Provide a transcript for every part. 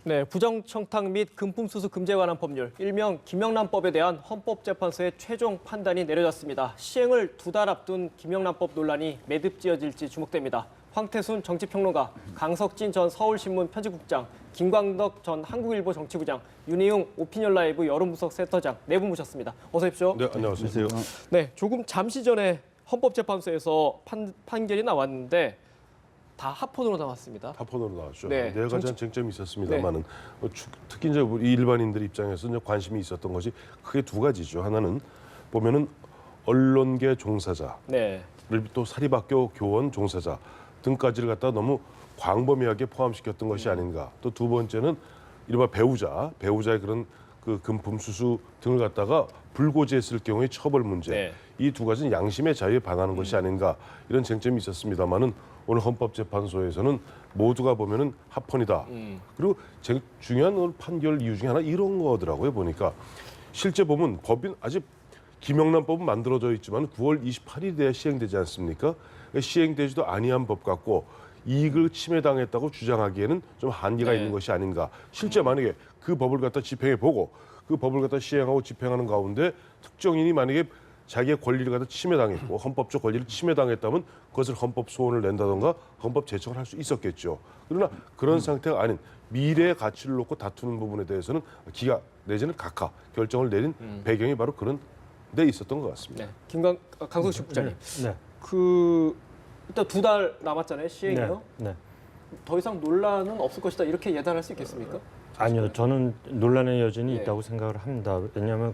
네, 부정청탁 및 금품수수 금지에 관한 법률, 일명 김영란법에 대한 헌법재판소의 최종 판단이 내려졌습니다. 시행을 2달 앞둔 김영란법 논란이 매듭지어질지 주목됩니다. 황태순 정치평론가, 강석진 전 서울신문 편집국장, 김광덕 전 한국일보 정치부장, 윤희용 오피니언라이브 여론분석 센터장 네 분 모셨습니다. 어서 오십시오. 네, 안녕하세요. 네, 조금 잠시 전에 헌법재판소에서 판결이 나왔는데 다 합헌으로 나왔습니다. 합헌으로 나왔죠. 네, 네 가지 쟁점이 있었습니다만은 특히 이제 우리 일반인들 입장에서 이제 관심이 있었던 것이 크게 두 가지죠. 하나는 보면은 언론계 종사자를 네. 또 사립학교 교원 종사자 등까지를 갖다 너무 광범위하게 포함시켰던 것이 아닌가. 또 두 번째는 이른바 배우자의 그런 그 금품 수수 등을 갖다가 불고지했을 경우의 처벌 문제. 네. 이 두 가지는 양심의 자유에 반하는 것이 아닌가 이런 쟁점이 있었습니다만은 오늘 헌법재판소에서는 모두가 보면은 합헌이다. 그리고 중요한 판결 이유 중에 하나 이런 거더라고요. 보니까 실제 보면 법인 아직 김영란법은 만들어져 있지만 9월 28일에 시행되지 않습니까? 시행되지도 아니한 법 같고 이익을 침해당했다고 주장하기에는 좀 한계가 있는 것이 아닌가. 실제 만약에 그 법을 갖다 집행해 보고 그 법을 갖다 시행하고 집행하는 가운데 특정인이 만약에 자기의 권리를 갖다 침해당했고 헌법적 권리를 침해당했다면 그것을 헌법 소원을 낸다던가 헌법 제청을 할 수 있었겠죠. 그러나 그런 상태가 아닌 미래의 가치를 놓고 다투는 부분에 대해서는 기각 내지는 각하 결정을 내린 배경이 바로 그런 데 있었던 것 같습니다. 네, 강석식 국장님. 네. 일단 2달 남았잖아요, 시행이요. 네. 더 이상 논란은 없을 것이다 이렇게 예단할 수 있겠습니까? 아니요, 저는 논란의 여전히 네. 있다고 생각을 합니다. 왜냐하면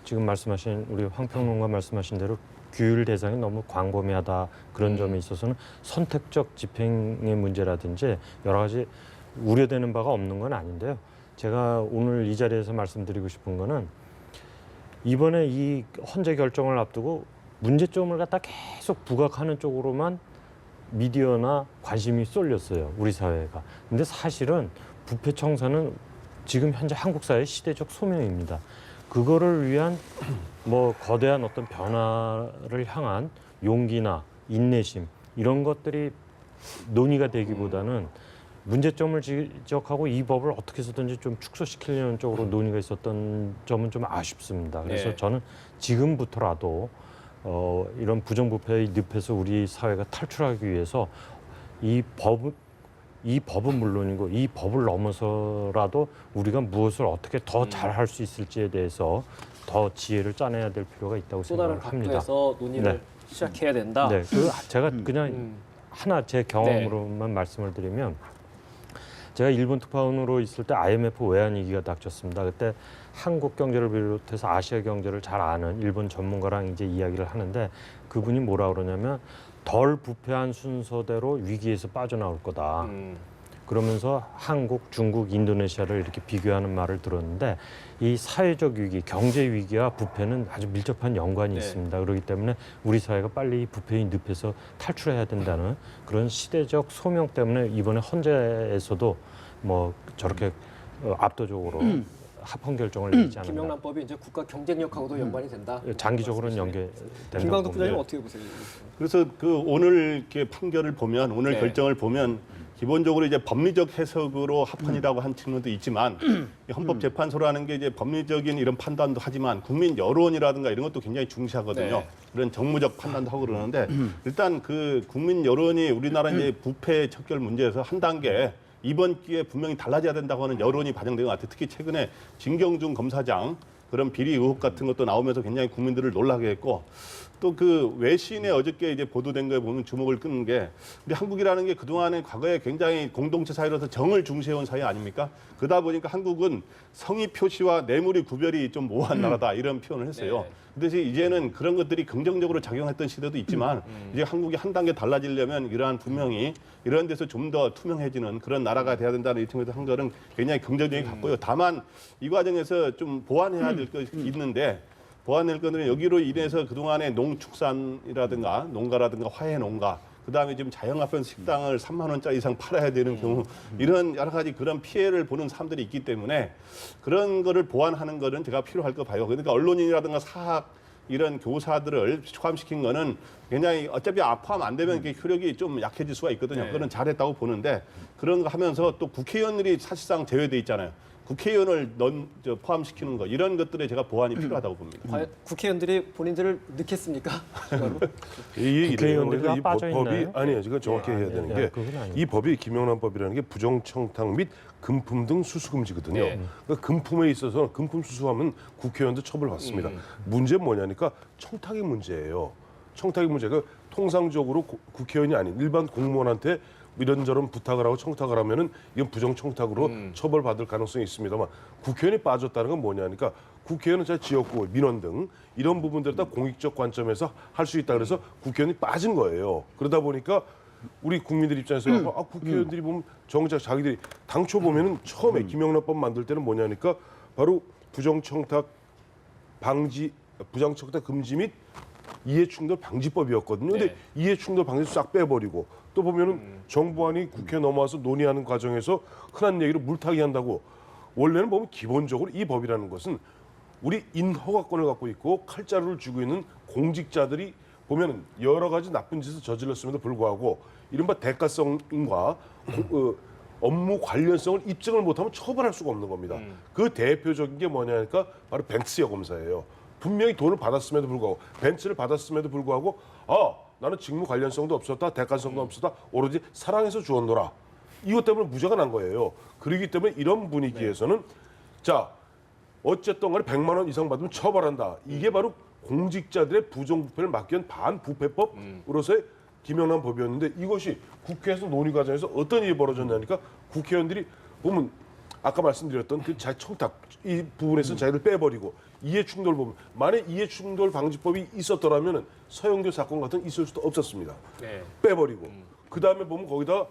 지금 말씀하신 우리 황평론가 말씀하신 대로 규율 대상이 너무 광범위하다 그런 점에 있어서는 선택적 집행의 문제라든지 여러 가지 우려되는 바가 없는 건 아닌데요. 제가 오늘 이 자리에서 말씀드리고 싶은 거는 이번에 이 헌재 결정을 앞두고 문제점을 갖다 계속 부각하는 쪽으로만 미디어나 관심이 쏠렸어요, 우리 사회가. 근데 사실은 부패 청산은 지금 현재 한국 사회의 시대적 소명입니다. 그거를 위한 거대한 어떤 변화를 향한 용기나 인내심 이런 것들이 논의가 되기보다는 문제점을 지적하고 이 법을 어떻게 해서든지 좀 축소시키려는 쪽으로 논의가 있었던 점은 좀 아쉽습니다. 그래서 네. 저는 지금부터라도 이런 부정부패의 늪에서 우리 사회가 탈출하기 위해서 이 법은 물론이고 이 법을 넘어서라도 우리가 무엇을 어떻게 더 잘할 수 있을지에 대해서 더 지혜를 짜내야 될 필요가 있다고 또 다른 생각을 합니다. 각도에서 논의를 네. 시작해야 된다. 네, 제가 그냥 하나 제 경험으로만 말씀을 드리면 제가 일본 특파원으로 있을 때 IMF 외환 위기가 닥쳤습니다. 그때 한국 경제를 비롯해서 아시아 경제를 잘 아는 일본 전문가랑 이제 이야기를 하는데 그분이 뭐라 그러냐면 덜 부패한 순서대로 위기에서 빠져나올 거다. 그러면서 한국, 중국, 인도네시아를 이렇게 비교하는 말을 들었는데 이 사회적 위기, 경제 위기와 부패는 아주 밀접한 연관이 있습니다. 그렇기 때문에 우리 사회가 빨리 이 부패의 늪에서 탈출해야 된다는 그런 시대적 소명 때문에 이번에 헌재에서도 저렇게 압도적으로 합헌 결정을 내리지 않았나. 김영란법이 이제 국가 경쟁력하고도 연관이 된다. 장기적으로는 연계된다고 김광덕 부장님 봅니다. 어떻게 보세요? 그래서 오늘 이렇게 판결을 보면 오늘 네. 결정을 보면 기본적으로 이제 법리적 해석으로 합헌이라고 한 측면도 있지만 이 헌법재판소라는 게 이제 법리적인 이런 판단도 하지만 국민 여론이라든가 이런 것도 굉장히 중시하거든요. 네. 그런 정무적 판단도 하고 그러는데 일단 그 국민 여론이 우리나라 이제 부패 척결 문제에서 한 단계 이번 기회에 분명히 달라져야 된다고 하는 여론이 반영된 것 같아요. 특히 최근에 진경준 검사장 그런 비리 의혹 같은 것도 나오면서 굉장히 국민들을 놀라게 했고 또 그 외신에 어저께 이제 보도된 거에 보면 주목을 끄는 게 우리 한국이라는 게 그동안에 과거에 굉장히 공동체 사회로서 정을 중시해온 사회 아닙니까? 그러다 보니까 한국은 성의 표시와 뇌물이 구별이 좀 모호한 나라다 이런 표현을 했어요. 네. 근데 이제는 그런 것들이 긍정적으로 작용했던 시대도 있지만 이제 한국이 한 단계 달라지려면 이러한 분명히 이런 데서 좀 더 투명해지는 그런 나라가 돼야 된다는 이 측면에서 한국은 굉장히 긍정적인 것 같고요. 다만 이 과정에서 좀 보완해야 될 것이 있는데 보완될 것은 여기로 인해서 그동안의 농축산이라든가 농가라든가 화훼 농가 그다음에 지금 자영업형 식당을 3만 원짜리 이상 팔아야 되는 경우 이런 여러 가지 그런 피해를 보는 사람들이 있기 때문에 그런 거를 보완하는 거는 제가 필요할 거 봐요. 그러니까 언론인이라든가 사학 이런 교사들을 포함시킨 거는 굉장히 어차피 포함 안 되면 이게 효력이 좀 약해질 수가 있거든요. 네. 그건 잘했다고 보는데 그런 거 하면서 또 국회의원들이 사실상 제외돼 있잖아요. 국회의원을 포함시키는 거 이런 것들에 제가 보완이 필요하다고 봅니다. 과연 국회의원들이 본인들을 넣겠습니까? 추가로? 이 얘기를 국회의원들이 그러니까 다 이 빠져 법이 있나요? 아니에요. 지금 정확히 해야 되는 게 그건 아니에요. 이 법이 김영란법이라는 게 부정청탁 및 금품 등 수수금지거든요. 네. 그러니까 금품에 있어서 금품 수수하면 국회의원도 처벌받습니다. 문제는 뭐냐니까 청탁의 문제예요. 청탁의 문제가 통상적으로 국회의원이 아닌 일반 공무원한테 이런저런 부탁을 하고 청탁을 하면은 이건 부정청탁으로 처벌받을 가능성이 있습니다만 국회의원이 빠졌다는 건 뭐냐니까 국회의원은 자 지역구, 민원 등 이런 부분들을 다 공익적 관점에서 할 수 있다 그래서 국회의원이 빠진 거예요. 그러다 보니까 우리 국민들 입장에서 국회의원들이 보면 정작 자기들이 당초 보면은 처음에 김영란법 만들 때는 뭐냐니까 바로 부정청탁 금지 및 이해충돌 방지법이었거든요. 근데 네. 이해충돌 방지 싹 빼버리고 또 보면은 정부안이 국회에 넘어와서 논의하는 과정에서 흔한 얘기로 물타기 한다고 원래는 보면 기본적으로 이 법이라는 것은 우리 인허가권을 갖고 있고 칼자루를 쥐고 있는 공직자들이 보면은 여러 가지 나쁜 짓을 저질렀음에도 불구하고 이른바 대가성과 업무 관련성을 입증을 못하면 처벌할 수가 없는 겁니다. 그 대표적인 게 뭐냐니까 바로 벤츠 여검사예요. 분명히 돈을 받았음에도 불구하고 벤츠를 받았음에도 불구하고 나는 직무 관련성도 없었다, 대가성도 없었다, 오로지 사랑해서 주었노라. 이것 때문에 무죄가 난 거예요. 그렇기 때문에 이런 분위기에서는 자 어쨌든 간에 100만 원 이상 받으면 처벌한다. 이게 바로 공직자들의 부정부패를 막기 위한 반부패법으로서의 김영란 법이었는데 이것이 국회에서 논의 과정에서 어떤 일이 벌어졌냐니까 국회의원들이 보면 아까 말씀드렸던 그 청탁 이 부분에서 자기들 빼버리고 이해충돌 부분 만약 이해충돌 방지법이 있었더라면은 서영교 사건 같은 있을 수도 없었습니다. 네. 빼버리고 그 다음에 보면 거기다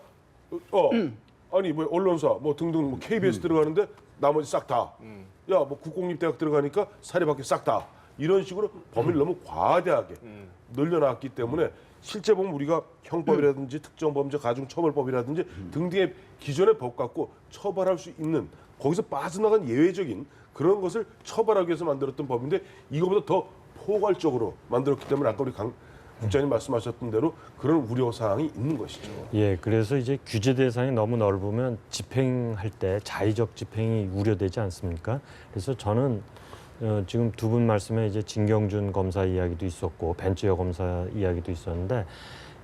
아니 뭐 언론사 뭐 등등 뭐 KBS 들어가는데 나머지 싹 다. 야 뭐 국공립대학 들어가니까 사립학교 싹 다. 이런 식으로 범위를 너무 과대하게 늘려놨기 때문에 실제 보면 우리가 형법이라든지 특정범죄 가중처벌법이라든지 등등의 기존의 법 갖고 처벌할 수 있는 거기서 빠져나간 예외적인 그런 것을 처벌하기 위해서 만들었던 법인데 이거보다 더 포괄적으로 만들었기 때문에 아까 우리 강 국장님 말씀하셨던 대로 그런 우려 사항이 있는 것이죠. 예, 그래서 이제 규제 대상이 너무 넓으면 집행할 때 자의적 집행이 우려되지 않습니까? 그래서 저는 지금 두 분 말씀에 이제 진경준 검사 이야기도 있었고 벤츠 여검사 이야기도 있었는데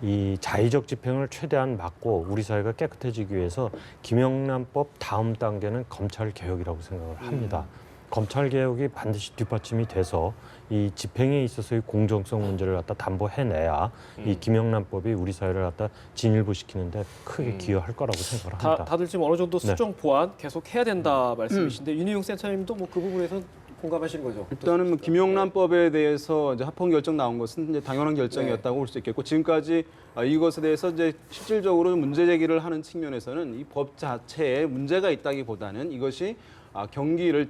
이 자의적 집행을 최대한 막고 우리 사회가 깨끗해지기 위해서 김영란법 다음 단계는 검찰 개혁이라고 생각을 합니다. 검찰 개혁이 반드시 뒷받침이 돼서 이 집행에 있어서의 공정성 문제를 갖다 담보해내야 이 김영란법이 우리 사회를 갖다 진일보시키는데 크게 기여할 거라고 생각을 합니다. 다들 지금 어느 정도 수정 보완 계속 해야 된다 말씀이신데 윤희용 센터님도 뭐 그 부분에서 공감하시는 거죠? 일단은 뭐 김영란법에 대해서 이제 합헌 결정 나온 것은 이제 당연한 결정이었다고 볼 수 있겠고 지금까지 이것에 대해서 이제 실질적으로 문제 제기를 하는 측면에서는 이 법 자체에 문제가 있다기보다는 이것이 경기를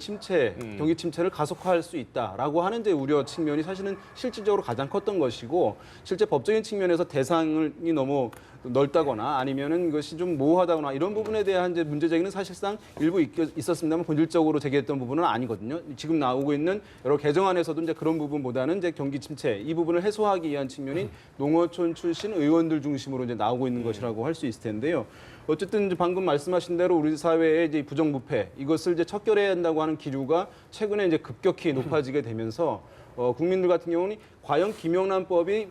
경기 침체를 가속화할 수 있다라고 하는 이제 우려 측면이 사실은 실질적으로 가장 컸던 것이고 실제 법적인 측면에서 대상이 너무 넓다거나 아니면은 이것이 좀 모호하다거나 이런 부분에 대한 이제 문제 제기는 사실상 일부 있었습니다만 본질적으로 제기했던 부분은 아니거든요. 지금 나오고 있는 여러 개정안에서도 이제 그런 부분보다는 이제 경기 침체 이 부분을 해소하기 위한 측면이 농어촌 출신 의원들 중심으로 이제 나오고 있는 것이라고 할 수 있을 텐데요. 어쨌든 이제 방금 말씀하신 대로 우리 사회의 이제 부정부패 이것을 이제 척결해야 한다고 하는 기류가 최근에 이제 급격히 높아지게 되면서 국민들 같은 경우는 과연 김영란법이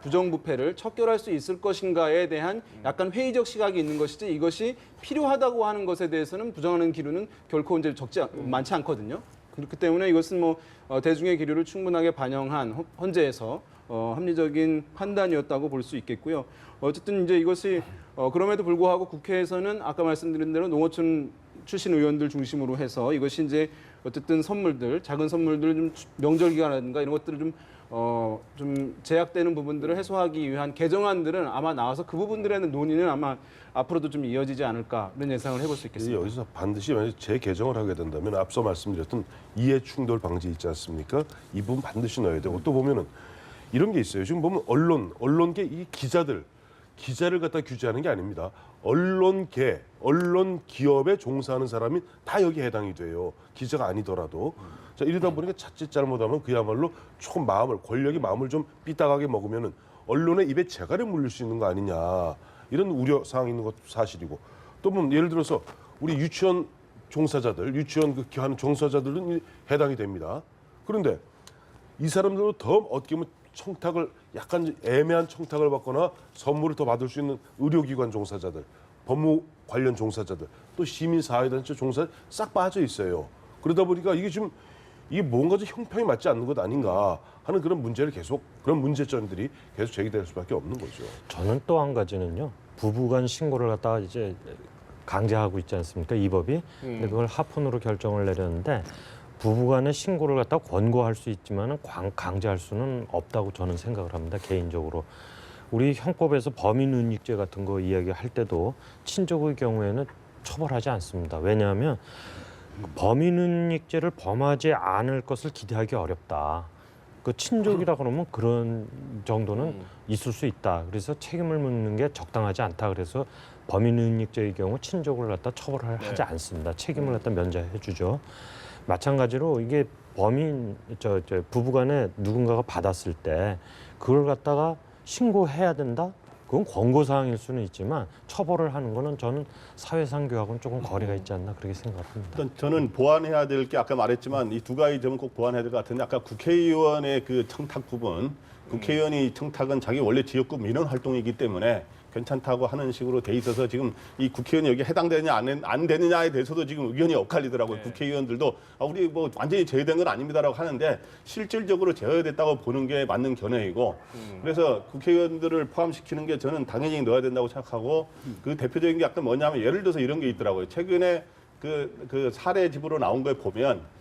부정부패를 척결할 수 있을 것인가에 대한 약간 회의적 시각이 있는 것이지 이것이 필요하다고 하는 것에 대해서는 부정하는 기류는 결코 이제 많지 않거든요. 그렇기 때문에 이것은 뭐 대중의 기류를 충분하게 반영한 헌재에서 합리적인 판단이었다고 볼 수 있겠고요. 어쨌든 이제 이것이 그럼에도 불구하고 국회에서는 아까 말씀드린 대로 농어촌 출신 의원들 중심으로 해서 이것이 이제 어쨌든 선물들, 작은 선물들 좀 명절 기간이라든가 이런 것들을 좀 제약되는 부분들을 해소하기 위한 개정안들은 아마 나와서 그 부분들에 대한 논의는 아마 앞으로도 좀 이어지지 않을까 이런 예상을 해볼 수 있겠습니다. 여기서 반드시 만약 재개정을 하게 된다면 앞서 말씀드렸던 이해충돌 방지 있지 않습니까? 이 부분 반드시 넣어야 되고 또 보면은 이런 게 있어요. 지금 보면 언론계 이 기자를 갖다 규제하는 게 아닙니다. 언론계, 언론 기업에 종사하는 사람이 다 여기 해당이 돼요. 기자가 아니더라도. 자, 이러다 보니까 자칫 잘못하면 그야말로 조금 권력이 마음을 좀 삐딱하게 먹으면은 언론의 입에 재갈이 물릴 수 있는 거 아니냐. 이런 우려 사항이 있는 것도 사실이고. 또 보면 예를 들어서 우리 유치원 종사자들, 유치원 하는 종사자들은 해당이 됩니다. 그런데 이 사람들도 더 어떻게 보면 청탁을 약간 애매한 청탁을 받거나 선물을 더 받을 수 있는 의료기관 종사자들, 법무 관련 종사자들, 또 시민사회단체 종사자들 싹 빠져 있어요. 그러다 보니까 이게 뭔가 좀 형평이 맞지 않는 것 아닌가 하는 그런 그런 문제점들이 계속 제기될 수밖에 없는 거죠. 저는 또 한 가지는요. 부부간 신고를 갖다가 이제 강제하고 있지 않습니까? 이 법이. 근데 그걸 하폰으로 결정을 내렸는데 부부간의 신고를 갖다 권고할 수 있지만 강제할 수는 없다고 저는 생각을 합니다. 개인적으로. 우리 형법에서 범인은닉죄 같은 거 이야기할 때도 친족의 경우에는 처벌하지 않습니다. 왜냐하면 범인은닉죄를 범하지 않을 것을 기대하기 어렵다. 그 친족이라 그러면 그런 정도는 있을 수 있다. 그래서 책임을 묻는 게 적당하지 않다. 그래서 범인은닉죄의 경우 친족을 갖다 처벌을 하지 않습니다. 책임을 갖다 면제해 주죠. 마찬가지로 이게 부부간에 누군가가 받았을 때 그걸 갖다가 신고해야 된다? 그건 권고사항일 수는 있지만 처벌을 하는 거는 저는 사회상 교하고는 조금 거리가 있지 않나 그렇게 생각을 합니다. 일단 저는 보완해야 될 게 아까 말했지만 이 두 가지 점은 꼭 보완해야 될 것 같은데 아까 국회의원의 그 청탁 부분 국회의원이 청탁은 자기 원래 지역구 민원 활동이기 때문에 괜찮다고 하는 식으로 돼 있어서 지금 이 국회의원이 여기 해당되느냐 안 되느냐에 대해서도 지금 의견이 엇갈리더라고요. 국회의원들도 우리 뭐 완전히 제외된 건 아닙니다라고 하는데 실질적으로 제외됐다고 보는 게 맞는 견해이고 그래서 국회의원들을 포함시키는 게 저는 당연히 넣어야 된다고 생각하고 그 대표적인 게 약간 뭐냐면 예를 들어서 이런 게 있더라고요. 최근에 그 사례집으로 나온 거에 보면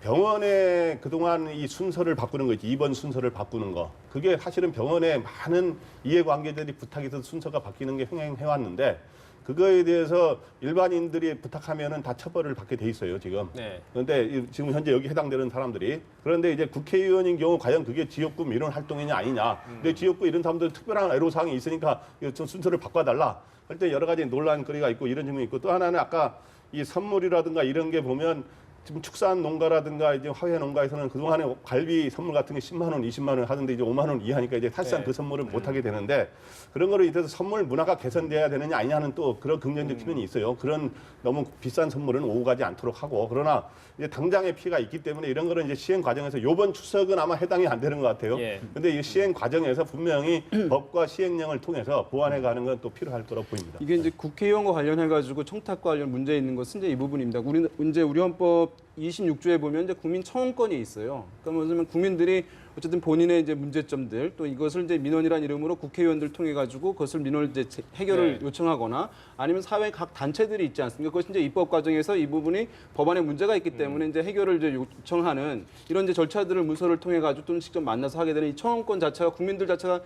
병원에 그동안 이 순서를 바꾸는 거 있지, 입원 순서를 바꾸는 거. 그게 사실은 병원에 많은 이해관계자들이 부탁해서 순서가 바뀌는 게 흥행해왔는데 그거에 대해서 일반인들이 부탁하면은 다 처벌을 받게 돼 있어요, 지금. 네. 그런데 지금 현재 여기 해당되는 사람들이. 그런데 이제 국회의원인 경우 과연 그게 지역구 민원 활동이냐 아니냐. 근데 지역구 이런 사람들 특별한 애로사항이 있으니까 좀 순서를 바꿔달라. 할 때 여러 가지 논란거리가 있고 이런 점이 있고 또 하나는 아까 이 선물이라든가 이런 게 보면 지금 축산 농가라든가 이제 화훼 농가에서는 그동안에 갈비 선물 같은 게 10만 원, 20만 원 하던데 이제 5만 원 이하니까 이제 사실상 그 선물을 못 하게 되는데 그런 거로 인해서 선물 문화가 개선돼야 되느냐 아니냐는 또 그런 긍정적 측면이 있어요. 그런 너무 비싼 선물은 오고 가지 않도록 하고 그러나 이제 당장의 피해가 있기 때문에 이런 거는 이제 시행 과정에서 이번 추석은 아마 해당이 안 되는 것 같아요. 근데 이 시행 과정에서 분명히 법과 시행령을 통해서 보완해 가는 건 또 필요할 거라고 보입니다. 이게 이제 국회의원과 관련해 가지고 청탁과 관련 문제 있는 것은 이제 이 부분입니다. 우리 헌법 26조에 보면 이제 국민 청원권이 있어요. 그러니까 뭐냐면 국민들이 어쨌든 본인의 이제 문제점들 또 이것을 이제 민원이라는 이름으로 국회의원들 통해 가지고 그것을 민원을 이제 해결을 요청하거나 아니면 사회 각 단체들이 있지 않습니까? 그것이 이제 입법 과정에서 이 부분이 법안에 문제가 있기 때문에 이제 해결을 이제 요청하는 이런 이제 절차들을 문서를 통해 가지고 또는 직접 만나서 하게 되는 이 청원권 자체가 국민들 자체가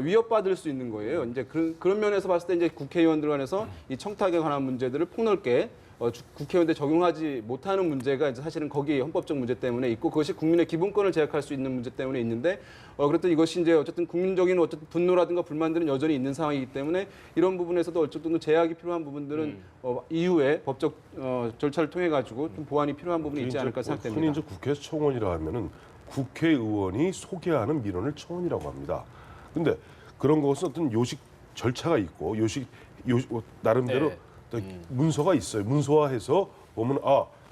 위협받을 수 있는 거예요. 이제 그런 면에서 봤을 때 이제 국회의원들 간에서 이 청탁에 관한 문제들을 폭넓게 국회의원들 적용하지 못하는 문제가 이제 사실은 거기 헌법적 문제 때문에 있고 그것이 국민의 기본권을 제약할 수 있는 문제 때문에 있는데 그렇다 이것이 이제 어쨌든 국민적인 어쨌든 분노라든가 불만들은 여전히 있는 상황이기 때문에 이런 부분에서도 어쨌든 제약이 필요한 부분들은 이후에 법적 절차를 통해 가지고 좀 보완이 필요한 부분이 있지 않을까 생각됩니다. 흔히 이제 국회 청원이라 하면은 국회의원이 소개하는 민원을 청원이라고 합니다. 근데 그런 것은 어떤 요식 절차가 있고 나름대로 문서가 있어요. 문서화해서 보면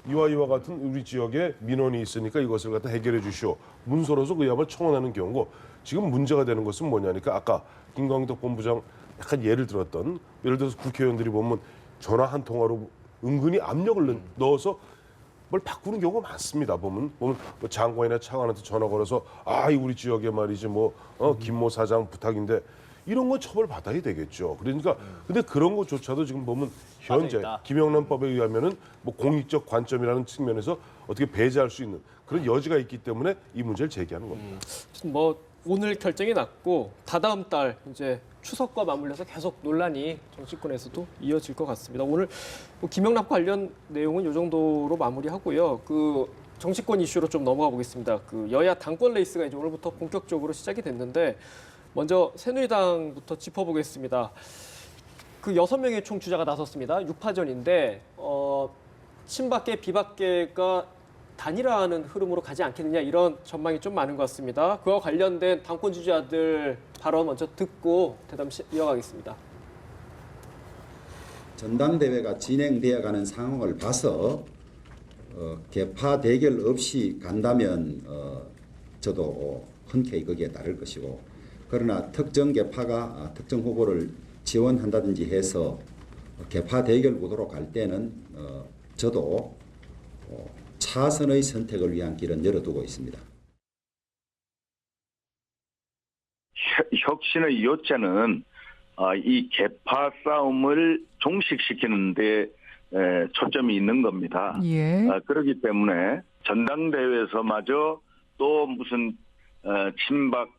이와 같은 우리 지역에 민원이 있으니까 이것을 갖다 해결해 주시오. 문서로서 그야말로 청원하는 경우고 지금 문제가 되는 것은 뭐냐니까 아까 김광덕 본부장 약간 예를 들어서 국회의원들이 보면 전화 한 통화로 은근히 압력을 넣어서 뭘 바꾸는 경우가 많습니다. 보면 뭐 장관이나 차관한테 전화 걸어서 이 우리 지역에 말이지 김모 사장 부탁인데 이런 건 처벌 받아야 되겠죠. 그러니까 근데 그런 것조차도 지금 보면 현재 김영란법에 의하면은 뭐 공익적 관점이라는 측면에서 어떻게 배제할 수 있는 그런 여지가 있기 때문에 이 문제를 제기하는 겁니다. 뭐 오늘 결정이 났고 다다음 달 이제 추석과 맞물려서 계속 논란이 정치권에서도 이어질 것 같습니다. 오늘 뭐 김영란 관련 내용은 이 정도로 마무리하고요. 그 정치권 이슈로 좀 넘어가 보겠습니다. 그 여야 당권 레이스가 이제 오늘부터 본격적으로 시작이 됐는데 먼저 새누리당부터 짚어보겠습니다. 그 6명의 총주자가 나섰습니다. 6파전인데 친박계, 비박계가 단일화하는 흐름으로 가지 않겠느냐 이런 전망이 좀 많은 것 같습니다. 그와 관련된 당권 지지자들 발언 먼저 듣고 대담 이어가겠습니다. 전당대회가 진행되어가는 상황을 봐서 개파 대결 없이 간다면 저도 흔쾌히 거기에 따를 것이고, 그러나 특정 개파가 특정 후보를 지원한다든지 해서 개파 대결 구도로 갈 때는 저도 차선의 선택을 위한 길은 열어두고 있습니다. 혁신의 요체는 이 개파 싸움을 종식시키는 데 초점이 있는 겁니다. 예. 그렇기 때문에 전당대회에서마저 또 무슨 친박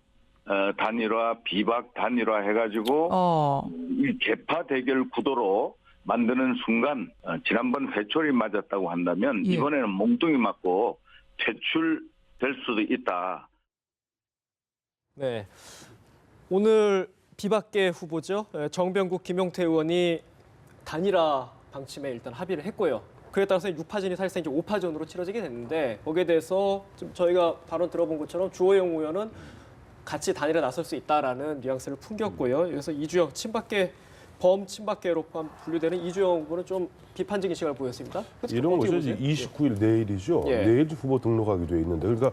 단일화, 비박 단일화 해가지고 이 개파 대결 구도로 만드는 순간 지난번 회초리 맞았다고 한다면 예. 이번에는 몽둥이 맞고 퇴출될 수도 있다. 네, 오늘 비박계 후보죠. 정병국, 김용태 의원이 단일화 방침에 일단 합의를 했고요. 그에 따라서 6파전이 사실상 이제 5파전으로 치러지게 됐는데, 거기에 대해서 지금 저희가 발언 들어본 것처럼 주호영 의원은 같이 단일화 나설 수 있다라는 뉘앙스를 풍겼고요. 그래서 이주영 친박계 범친박계로 분류되는 이주영 후보는 좀 비판적인 시각을 보였습니다. 이런 것이 29일 내일이죠. 예. 내일 후보 등록하게 돼 있는데, 그러니까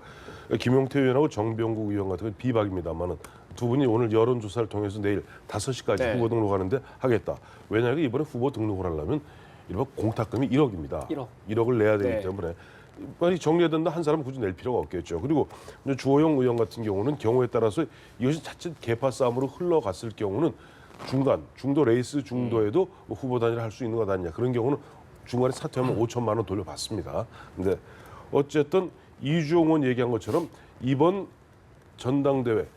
김용태 의원하고 정병국 의원 같은 건 비박입니다만은 두 분이 오늘 여론조사를 통해서 내일 5시까지 네. 후보 등록하는데 하겠다. 왜냐하면 이번에 후보 등록을 하려면 이번 공탁금이 1억입니다. 1억을 내야 되기 네. 때문에 빨리 정리해둔다 한 사람은 굳이 낼 필요가 없겠죠. 그리고 이제 주호영 의원 같은 경우는 경우에 따라서 이것이 자칫 개파 싸움으로 흘러갔을 경우는 중도 레이스 중도에도 뭐 후보 단일화 할 수 있는 것 아니냐, 그런 경우는 중간에 사퇴하면 5천만 원 돌려받습니다. 근데 어쨌든 이주영 의원 얘기한 것처럼 이번 전당대회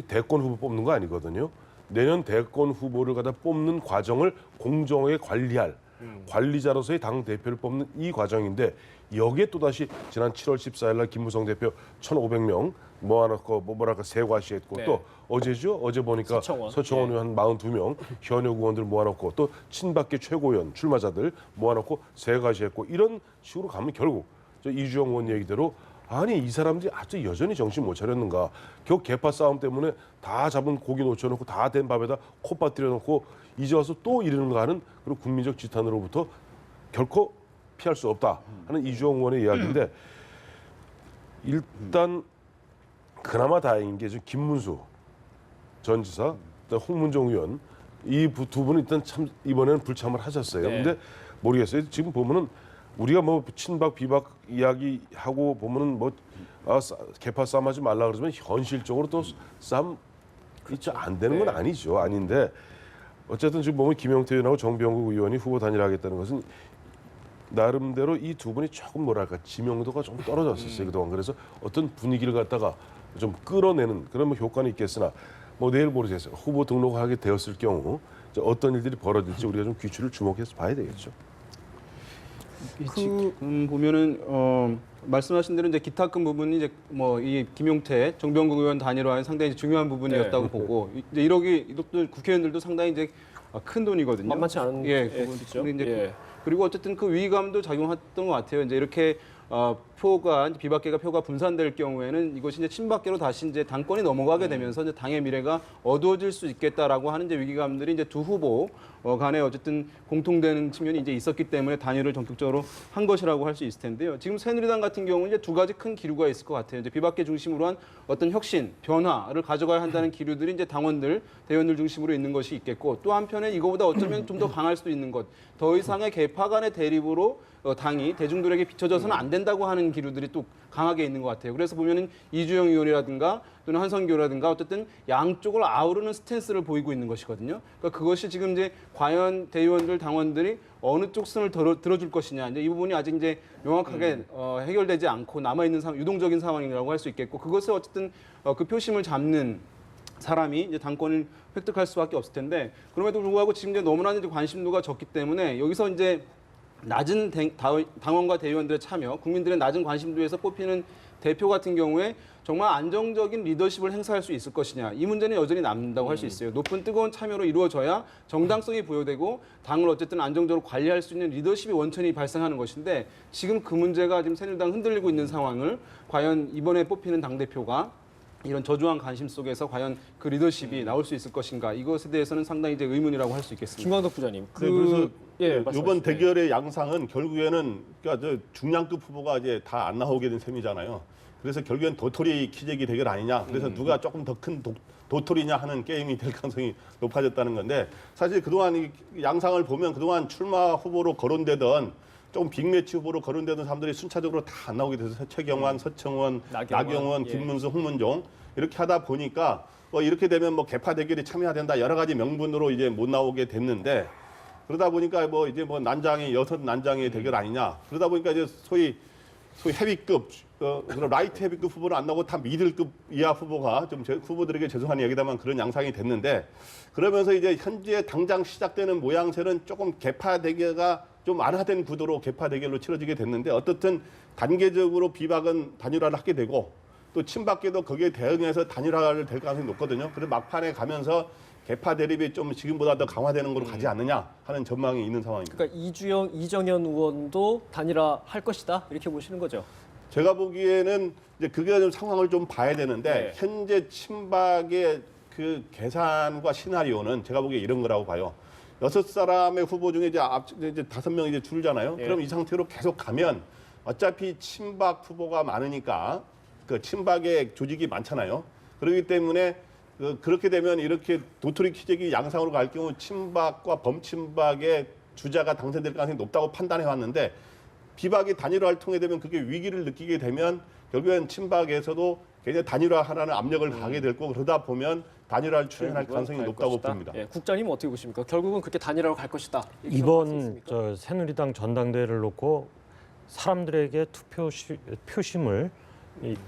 대권 후보 뽑는 거 아니거든요. 내년 대권 후보를 갖다 뽑는 과정을 공정하게 관리할 관리자로서의 당 대표를 뽑는 이 과정인데, 여기에 또다시 지난 7월 14일 날 김무성 대표 1,500명 모아놓고 세과시했고, 네. 또 어제죠? 어제 보니까 서청원 의원 한 42명 현역 의원들 모아놓고, 또 친박계 최고위원 출마자들 모아놓고 세과시했고, 이런 식으로 가면 결국 저 이주영 의원 얘기대로 아니 이 사람들이 아주 여전히 정신 못 차렸는가, 겨우 개파 싸움 때문에 다 잡은 고기 놓쳐놓고 다 된 밥에다 콧밥 들여놓고 이제 와서 또 이러는가 하는 그런 국민적 지탄으로부터 결코 피할 수 없다 하는 이주영 의원의 이야기인데, 일단 그나마 다행인 게 지금 김문수 전 지사, 홍문종 의원 이 두 분은 일단 참 이번에는 불참을 하셨어요. 네. 근데 모르겠어요. 지금 보면은 우리가 뭐 친박 비박 이야기하고 보면은 뭐 개파 싸움하지 말라 그러지만 현실적으로 또 싸움 있지 안 되는 건 아니죠. 아닌데 어쨌든 지금 보면 김용태 의원하고 정병국 의원이 후보 단일화하겠다는 것은 나름대로 이 두 분이 조금 뭐랄까 지명도가 좀 떨어졌었어요 그동안. 그래서 어떤 분위기를 갖다가 좀 끌어내는 그런 뭐 효과는 있겠으나 뭐 내일 모르겠어요. 후보 등록하게 되었을 경우 어떤 일들이 벌어질지 우리가 좀 귀추를 주목해서 봐야 되겠죠. 지금 보면은 말씀하신 대로 이제 기타금 부분이 이제 뭐 이 김용태, 정병국 의원 단일화는 상당히 중요한 부분이었다고 보고, 이제 이것도 국회의원들도 상당히 이제 큰 돈이거든요. 만만치 않은 부분이죠. 부분이죠. 예. 그리고 어쨌든 그 위기감도 작용했던 것 같아요. 이제 이렇게 비박계가 표가 분산될 경우에는 이것이 이제 친박계로 다시 이제 당권이 넘어가게 되면서 이제 당의 미래가 어두워질 수 있겠다라고 하는 이제 위기감들이 이제 두 후보 간에 어쨌든 공통되는 측면이 이제 있었기 때문에 단일을 전격적으로 한 것이라고 할 수 있을 텐데요. 지금 새누리당 같은 경우는 이제 두 가지 큰 기류가 있을 것 같아요. 이제 비박계 중심으로 한 어떤 혁신, 변화를 가져가야 한다는 기류들이 이제 당원들, 대의원들 중심으로 있는 것이 있겠고, 또 한편에 이거보다 어쩌면 좀 더 강할 수도 있는 것, 더 이상의 개파 간의 대립으로 당이 대중들에게 비춰져서는 안 된다고 하는 기류들이 또 강하게 있는 것 같아요. 그래서 보면은 이주영 의원이라든가 또는 한성규라든가 어쨌든 양쪽을 아우르는 스탠스를 보이고 있는 것이거든요. 그러니까 그것이 지금 이제 과연 대의원들, 당원들이 어느 쪽 선을 들어줄 것이냐, 이제 이 부분이 아직 이제 명확하게 해결되지 않고 남아 있는 유동적인 상황이라고 할 수 있겠고, 그것을 어쨌든 그 표심을 잡는 사람이 이제 당권을 획득할 수밖에 없을 텐데, 그럼에도 불구하고 지금 이제 너무나 이제 관심도가 적기 때문에 여기서 이제 낮은 당원과 대의원들의 참여, 국민들의 낮은 관심도에서 뽑히는 대표 같은 경우에 정말 안정적인 리더십을 행사할 수 있을 것이냐. 이 문제는 여전히 남는다고 할 수 있어요. 높은 뜨거운 참여로 이루어져야 정당성이 부여되고 당을 어쨌든 안정적으로 관리할 수 있는 리더십이 원천이 발생하는 것인데 지금 그 문제가 지금 새누리당 흔들리고 있는 상황을 과연 이번에 뽑히는 당대표가 이런 저조한 관심 속에서 과연 그 리더십이 나올 수 있을 것인가. 이것에 대해서는 상당히 이제 의문이라고 할 수 있겠습니다. 김광덕 부장님. 그래서 말씀하시죠. 이번 대결의 양상은 결국에는 그러니까 저 중량급 후보가 이제 다 안 나오게 된 셈이잖아요. 그래서 결국엔 도토리 키재기 대결 아니냐. 그래서 누가 조금 더 큰 도토리냐 하는 게임이 될 가능성이 높아졌다는 건데 사실 그동안 이 양상을 보면 그동안 출마 후보로 거론되던 조금 빅매치 후보로 거론되던 사람들이 순차적으로 다 안 나오게 돼서 최경환, 서청원, 나경원, 김문수, 홍문종 이렇게 하다 보니까 이렇게 되면 뭐 개파 대결에 참여해야 된다 여러 가지 명분으로 이제 못 나오게 됐는데 그러다 보니까 이제 난장이 여섯 난장의 대결 아니냐. 그러다 보니까 이제 소위 헤비급 그런 라이트 헤비급 후보는 안 나오고 다 미들급 이하 후보가 좀 후보들에게 죄송한 이야기다만 그런 양상이 됐는데 그러면서 이제 현재 당장 시작되는 모양새는 조금 개파 대결가 좀 완화된 구도로 개파 대결로 치러지게 됐는데 어떻든 단계적으로 비박은 단일화를 하게 되고 또 친박계도 거기에 대응해서 단일화를 될 가능성이 높거든요. 그래서 막판에 가면서 개파 대립이 좀 지금보다 더 강화되는 걸로 가지 않느냐 하는 전망이 있는 상황입니다. 그러니까 이주영, 이정현 의원도 단일화 할 것이다 이렇게 보시는 거죠. 제가 보기에는 이제 그게 좀 상황을 좀 봐야 되는데 현재 친박의 그 계산과 시나리오는 제가 보기에 이런 거라고 봐요. 6사람의 후보 중에 이제 5명 이제 줄잖아요. 그럼 이 상태로 계속 가면 어차피 친박 후보가 많으니까 그 친박의 조직이 많잖아요. 그렇기 때문에 그렇게 되면 이렇게 도토리 키재기 양상으로 갈 경우 친박과 범친박의 주자가 당선될 가능성이 높다고 판단해 왔는데 비박이 단일화를 통해 되면 그게 위기를 느끼게 되면 결국엔 친박에서도 굉장히 단일화하라는 압력을 가하게 될 거고 그러다 보면 단일화를 추진할 가능성이 높다고 봅니다. 국장님은 어떻게 보십니까? 결국은 그렇게 단일화로 갈 것이다. 이번 새누리당 전당대회를 놓고 사람들에게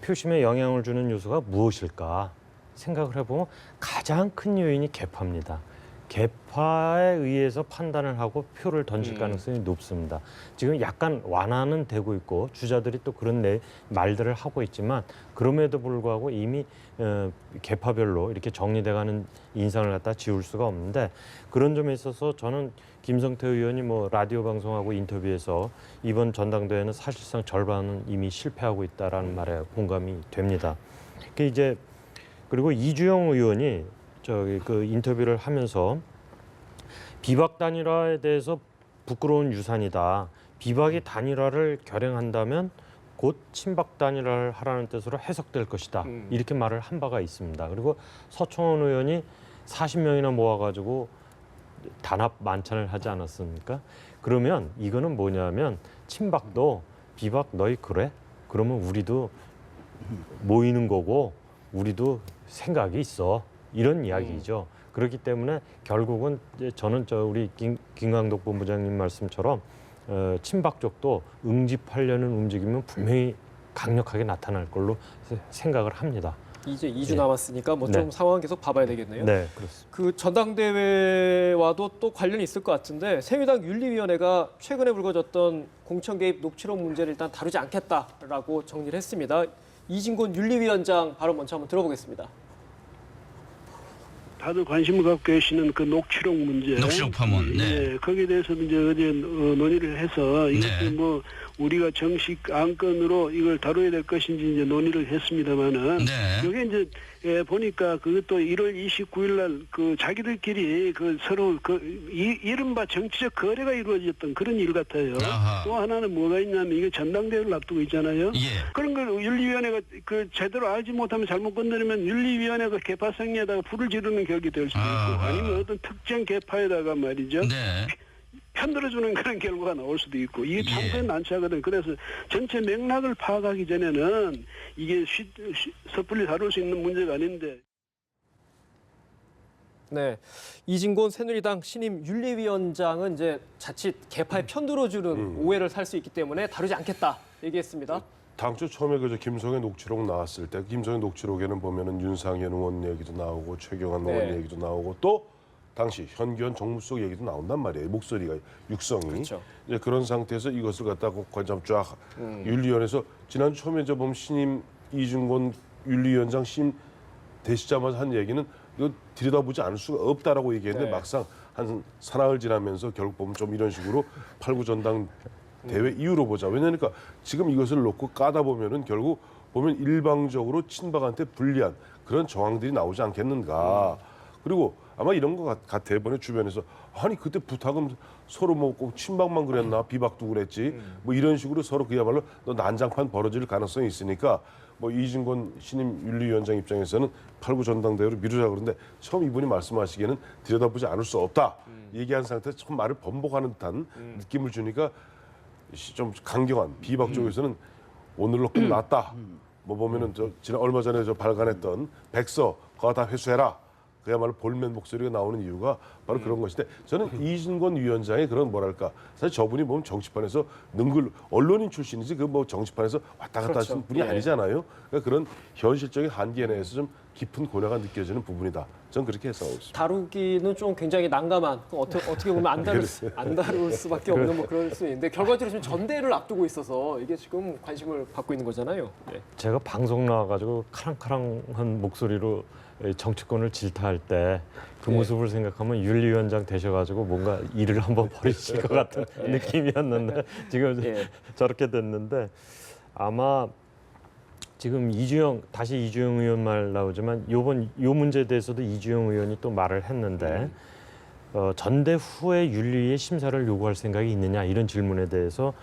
표심에 영향을 주는 요소가 무엇일까 생각을 해보면 가장 큰 요인이 개파입니다. 개파에 의해서 판단을 하고 표를 던질 가능성이 높습니다. 지금 약간 완화는 되고 있고 주자들이 또 그런 말들을 하고 있지만 그럼에도 불구하고 이미 개파별로 이렇게 정리돼가는 인상을 갖다 지울 수가 없는데 그런 점에 있어서 저는 김성태 의원이 라디오 방송하고 인터뷰에서 이번 전당대회는 사실상 절반은 이미 실패하고 있다라는 말에 공감이 됩니다. 그리고 이주영 의원이 그 인터뷰를 하면서 비박 단일화에 대해서 부끄러운 유산이다. 비박이 단일화를 결행한다면 곧 친박 단일화를 하라는 뜻으로 해석될 것이다. 이렇게 말을 한 바가 있습니다. 그리고 서청원 의원이 40명이나 모아가지고 단합 만찬을 하지 않았습니까? 그러면 이거는 뭐냐면 친박도 비박 너희 그래? 그러면 우리도 모이는 거고 우리도 생각이 있어. 이런 이야기죠. 그렇기 때문에 결국은 저는 우리 김광덕 본부장님 말씀처럼 친박 쪽도 응집하려는 움직임은 분명히 강력하게 나타날 걸로 생각을 합니다. 이제 2주 남았으니까 좀 상황 계속 봐봐야 되겠네요. 네, 그렇습니다. 그 전당대회와도 또 관련이 있을 것 같은데 새누리당 윤리위원회가 최근에 불거졌던 공천 개입 녹취록 문제를 일단 다루지 않겠다라고 정리를 했습니다. 이진곤 윤리위원장 발언 먼저 한번 들어보겠습니다. 다들 관심을 갖고 계시는 그 녹취록 문제. 녹취록 파문. 네. 거기에 대해서도 이제 어제 논의를 해서 이것도 우리가 정식 안건으로 이걸 다뤄야 될 것인지 이제 논의를 했습니다만은 이게 이제 보니까 그것도 1월 29일 날 그 자기들끼리 그 서로 이른바 정치적 거래가 이루어졌던 그런 일 같아요. 또 하나는 뭐가 있냐면 이게 전당대회를 앞두고 있잖아요. 그런 걸 윤리위원회가 그 제대로 알지 못하면 잘못 건드리면 윤리위원회가 개파 승리에다가 불을 지르는 격이 될 수도 있고 아니면 어떤 특정 개파에다가 말이죠. 편들어주는 그런 결과가 나올 수도 있고 이게 참 난처하거든. 그래서 전체 맥락을 파악하기 전에는 이게 섣불리 다룰 수 있는 문제가 아닌데. 네, 이진곤 새누리당 신임 윤리위원장은 이제 자칫 개파에 편들어주는 오해를 살 수 있기 때문에 다루지 않겠다 얘기했습니다. 당초 처음에 김성애 녹취록 나왔을 때 김성애 녹취록에는 보면은 윤상현 의원 얘기도 나오고 최경환 의원 얘기도 나오고 또 당시 현기현 정무수석 얘기도 나온단 말이에요. 목소리가 육성이. 그렇죠. 이제 그런 상태에서 이것을 갖다가 관점 쫙 윤리위원회에서 지난 처음에 저 보면 신임 이준건 윤리위원장 신임 되시자마자 한 얘기는 이거 들여다보지 않을 수가 없다라고 얘기했는데 네. 막상 한 사나흘 지나면서 결국 보면 좀 이런 식으로 8.9 전당 대회 이후로 보자. 왜냐니까 지금 이것을 놓고 까다 보면은 결국 보면 일방적으로 친박한테 불리한 그런 정황들이 나오지 않겠는가. 그리고 아마 이런 것 같아. 이번에 주변에서 아니 그때 부탁은 서로 뭐 꼭 친박만 그랬나 비박도 그랬지. 뭐 이런 식으로 서로 그야말로 너 난장판 벌어질 가능성이 있으니까 뭐 이준건 신임 윤리위원장 입장에서는 8.9 전당대회로 미루자 그러는데 처음 이분이 말씀하시기에는 들여다보지 않을 수 없다. 얘기한 상태에서 처음 말을 번복하는 듯한 느낌을 주니까 좀 강경한 비박 쪽에서는 오늘로 끝났다. 뭐 보면은 저 지난 얼마 전에 저 발간했던 백서 그거 다 회수해라. 그야말로 볼멘 목소리가 나오는 이유가 바로 그런 것인데 저는 이준건 위원장의 그런 뭐랄까 사실 저분이 보면 정치판에서 능글 언론인 출신이지 그 뭐 정치판에서 왔다 갔다 그렇죠. 하시는 분이 예. 아니잖아요. 그러니까 그런 현실적인 한계 내에서 좀 깊은 고뇌가 느껴지는 부분이다. 저는 그렇게 해석하고 있습니다. 다루기는 좀 굉장히 난감한 어떻게 보면 안 다룰 수밖에 없는 뭐 그럴 수 있는데 결과적으로 지금 전대를 앞두고 있어서 이게 지금 관심을 받고 있는 거잖아요. 네. 제가 방송 나와가지고 카랑카랑한 목소리로 정치권을 질타할 때 그 네. 모습을 생각하면 윤리위원장 되셔가지고 뭔가 일을 한번 벌이실 것 같은 느낌이었는데 지금 예. 저렇게 됐는데 아마 지금 다시 이주영 의원 말 나오지만 요 문제에 대해서도 이주영 의원이 또 말을 했는데 전대 후에 윤리위의 심사를 요구할 생각이 있느냐 이런 질문에 대해서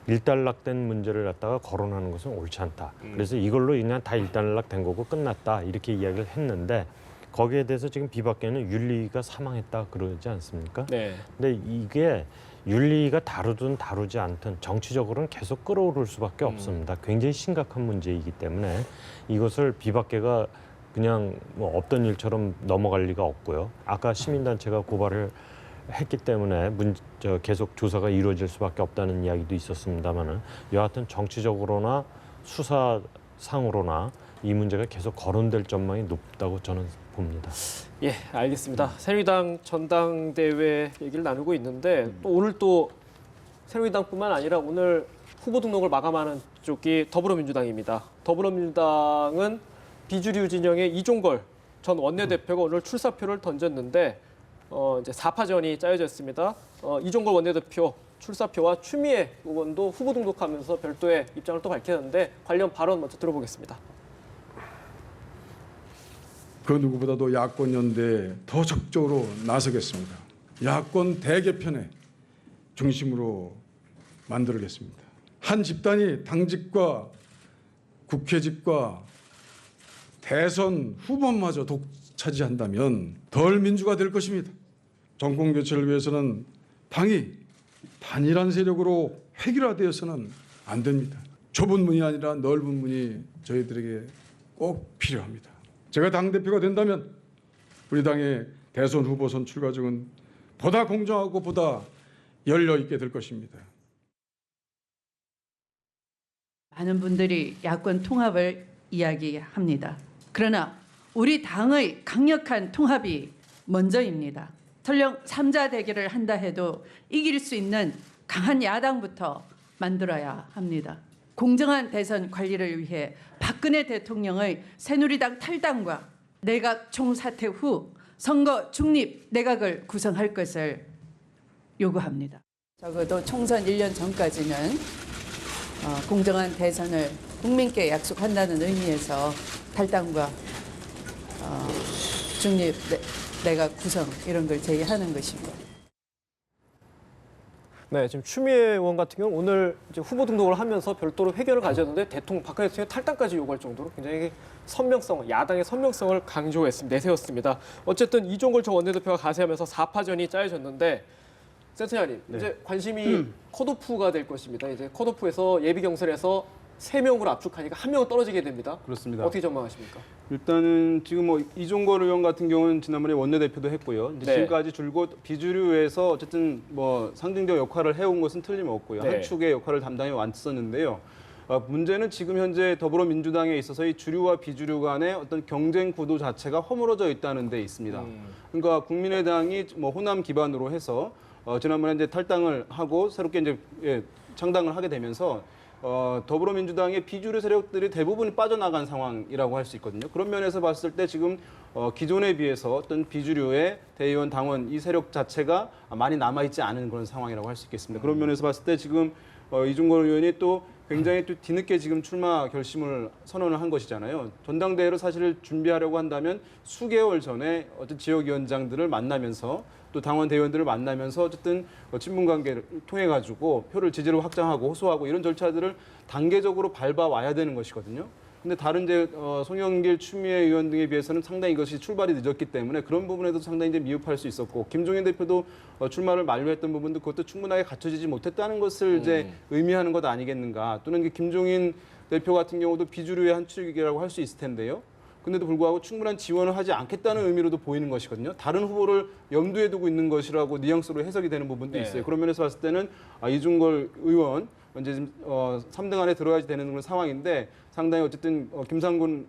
일단락된 문제를 갖다가 거론하는 것은 옳지 않다. 그래서 이걸로 그냥 다 일단락된 거고 끝났다 이렇게 이야기를 했는데 거기에 대해서 지금 비박계는 윤리위가 사망했다 그러지 않습니까? 네. 근데 이게 윤리위가 다루든 다루지 않든 정치적으로는 계속 끌어오를 수밖에 없습니다. 굉장히 심각한 문제이기 때문에 이것을 비박계가 그냥 뭐 없던 일처럼 넘어갈 리가 없고요. 아까 시민단체가 고발을 했기 때문에 계속 조사가 이루어질 수밖에 없다는 이야기도 있었습니다만은 여하튼 정치적으로나 수사상으로나 이 문제가 계속 거론될 전망이 높다고 저는 봅니다. 예, 알겠습니다. 새누리당 전당대회 얘기를 나누고 있는데 또 오늘 또 새누리당뿐만 아니라 오늘 후보 등록을 마감하는 쪽이 더불어민주당입니다. 더불어민주당은 비주류 진영의 이종걸 전 원내대표가 오늘 출사표를 던졌는데 이제 4파전이 짜여졌습니다. 이종걸 원내대표 출사표와 추미애 의원도 후보 등록하면서 별도의 입장을 또 밝혔는데 관련 발언 먼저 들어보겠습니다. 그 누구보다도 야권 연대에 더 적극적으로 나서겠습니다. 야권 대개편의 중심으로 만들겠습니다. 한 집단이 당직과 국회직과 대선 후보마저 독차지한다면 덜 민주가 될 것입니다. 정권 교체를 위해서는 당이 단일한 세력으로 획일화되어서는 안 됩니다. 좁은 문이 아니라 넓은 문이 저희들에게 꼭 필요합니다. 제가 당대표가 된다면 우리 당의 대선 후보 선출 과정은 보다 공정하고 보다 열려 있게 될 것입니다. 많은 분들이 야권 통합을 이야기합니다. 그러나 우리 당의 강력한 통합이 먼저입니다. 설령 3자 대결을 한다 해도 이길 수 있는 강한 야당부터 만들어야 합니다. 공정한 대선 관리를 위해 박근혜 대통령의 새누리당 탈당과 내각 총사퇴 후 선거 중립 내각을 구성할 것을 요구합니다. 적어도 총선 1년 전까지는 공정한 대선을 국민께 약속한다는 의미에서 탈당과 중립 내각 구성 이런 걸 제의하는 것입니다. 네, 지금 추미애 의원 같은 경우는 오늘 이제 후보 등록을 하면서 별도로 회견을 가졌는데 박근혜 대통령 탈당까지 요구할 정도로 굉장히 야당의 선명성을 내세웠습니다. 어쨌든 이종걸 전 원내대표가 가세하면서 4파전이 짜여졌는데 센터장님, 이제 관심이 컷오프가 될 것입니다. 이제 컷오프에서 예비 경선에서 3명으로 압축하니까 1명은 떨어지게 됩니다. 그렇습니다. 어떻게 전망하십니까? 일단은 지금 뭐 이종걸 의원 같은 경우는 지난번에 원내대표도 했고요. 이제 네. 지금까지 줄곧 비주류에서 어쨌든 뭐 상징적 역할을 해온 것은 틀림없고요. 네. 한 축의 역할을 담당해 왔었는데요. 문제는 지금 현재 더불어민주당에 있어서 이 주류와 비주류 간의 어떤 경쟁 구도 자체가 허물어져 있다는 데 있습니다. 그러니까 국민의당이 뭐 호남 기반으로 해서 지난번에 이제 탈당을 하고 새롭게 이제 창당을 하게 되면서 더불어민주당의 비주류 세력들이 대부분 빠져나간 상황이라고 할 수 있거든요. 그런 면에서 봤을 때 지금 기존에 비해서 어떤 비주류의 대의원, 당원 이 세력 자체가 많이 남아있지 않은 그런 상황이라고 할 수 있겠습니다. 그런 면에서 봤을 때 지금 이종걸 의원이 또 굉장히 또 뒤늦게 지금 출마 결심을 선언을 한 것이잖아요. 전당대회를 사실 준비하려고 한다면 수개월 전에 어떤 지역위원장들을 만나면서 또 당원 대의원들을 만나면서 어쨌든 친분 관계를 통해 가지고 표를 지지를 확장하고 호소하고 이런 절차들을 단계적으로 밟아와야 되는 것이거든요. 근데 다른 이제 송영길, 추미애 의원 등에 비해서는 상당히 이것이 출발이 늦었기 때문에 그런 부분에도 상당히 이제 미흡할 수 있었고 김종인 대표도 출마를 만료했던 부분도 그것도 충분하게 갖춰지지 못했다는 것을 이제 의미하는 것 아니겠는가. 또는 이제 김종인 대표 같은 경우도 비주류의 한 축이라고 할 수 있을 텐데요. 근데도 불구하고 충분한 지원을 하지 않겠다는 의미로도 보이는 것이거든요. 다른 후보를 염두에 두고 있는 것이라고 뉘앙스로 해석이 되는 부분도 있어요. 그런 면에서 봤을 때는 이종걸 의원 이제 지금 3등 안에 들어야지 되는 그런 상황인데 상당히 어쨌든 김상곤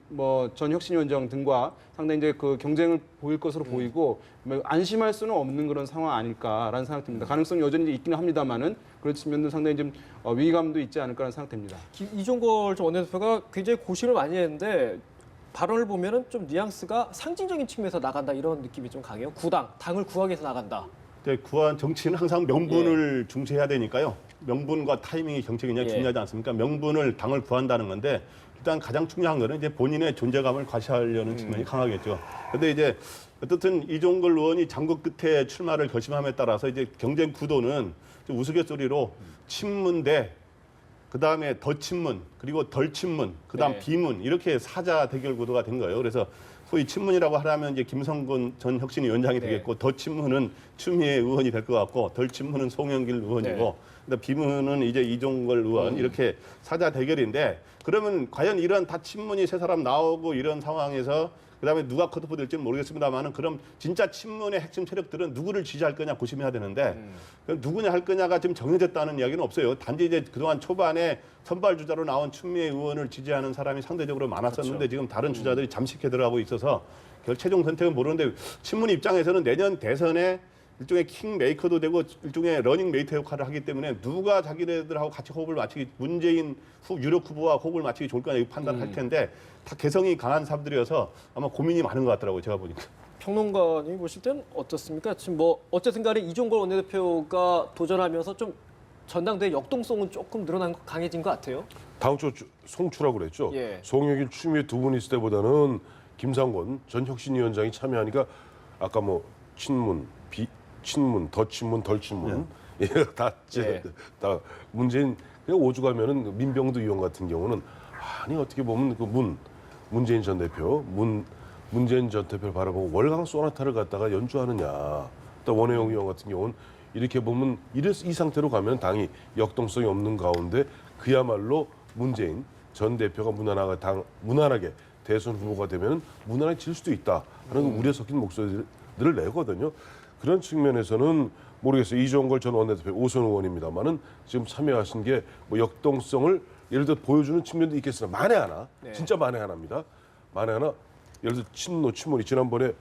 전 혁신위원장 등과 상당히 이제 그 경쟁을 보일 것으로 보이고 안심할 수는 없는 그런 상황 아닐까라는 생각이 듭니다. 가능성이 여전히 있기는 합니다만은 그런 측면도 상당히 좀 위기감도 있지 않을까라는 생각됩니다. 이종걸 전 원내대표가 굉장히 고심을 많이 했는데 발언을 보면은 좀 뉘앙스가 상징적인 측면에서 나간다 이런 느낌이 좀 강해요. 당을 구하기 위해서 나간다. 네, 구한 정치는 항상 명분을 중시해야 되니까요. 명분과 타이밍이 정책이 굉장히 중요하지 않습니까? 명분을 당을 구한다는 건데 일단 가장 중요한 거는 이제 본인의 존재감을 과시하려는 측면이 강하겠죠. 그런데 이제 어떻든 이종걸 의원이 장고 끝에 출마를 결심함에 따라서 이제 경쟁 구도는 좀 우스갯소리로 친문 대 그다음에 더 친문 그리고 덜 친문 그다음 비문 이렇게 사자 대결 구도가 된 거예요. 그래서 소위 친문이라고 하려면 이제 김성근 전 혁신위원장이 되겠고 더 친문은 추미애 의원이 될 것 같고 덜 친문은 송영길 의원이고 비문은 이제 이종걸 의원 이렇게 사자 대결인데 그러면 과연 이런 다 친문이 세 사람 나오고 이런 상황에서 그다음에 누가 컷오프 될지는 모르겠습니다만은 그럼 진짜 친문의 핵심 세력들은 누구를 지지할 거냐 고심해야 되는데 누구냐 할 거냐가 지금 정해졌다는 이야기는 없어요. 단지 이제 그동안 초반에 선발 주자로 나온 추미애 의원을 지지하는 사람이 상대적으로 많았었는데 그렇죠. 지금 다른 주자들이 잠식해 들어가고 있어서 최종 선택은 모르는데 친문 입장에서는 내년 대선에 일종의 킹메이커도 되고 일종의 러닝메이트 역할을 하기 때문에 누가 자기네들하고 같이 호흡을 맞추기 문재인 유력 후보와 호흡을 맞추기 좋을 거냐 이 판단을 할 텐데 다 개성이 강한 사람들이어서 아마 고민이 많은 것 같더라고요. 제가 보니까. 평론가님이 보실 때는 어떻습니까? 지금 어쨌든 간에 이종걸 원내대표가 도전하면서 좀 전당대회 역동성은 조금 강해진 것 같아요. 다음 주 송추라고 그랬죠. 예. 송영길, 추미애 두 분 있을 때보다는 김상곤 전 혁신위원장이 참여하니까 아까 친문, 친문, 더 친문, 덜 친문 다 문재인 그냥 오죽하면은 민병두 의원 같은 경우는 아니 어떻게 보면 문재인 전 대표 문재인 전 대표를 바라보고 월강 소나타를 갖다가 연주하느냐. 또 원혜영 의원 같은 경우는 이렇게 보면 이 상태로 가면 당이 역동성이 없는 가운데 그야말로 문재인 전 대표가 무난하게 대선 후보가 되면 무난하게 질 수도 있다. 하는 우려 섞인 목소리들을 내거든요. 그런 측면에서는 모르겠어요. 이종걸 전 원내대표 오선 의원입니다만은 지금 참여하신 게 역동성을 예를 들어 보여주는 측면도 있겠으나 만에 하나, 진짜 만에 하나입니다. 만에 하나 예를 들어 친문이 지난번에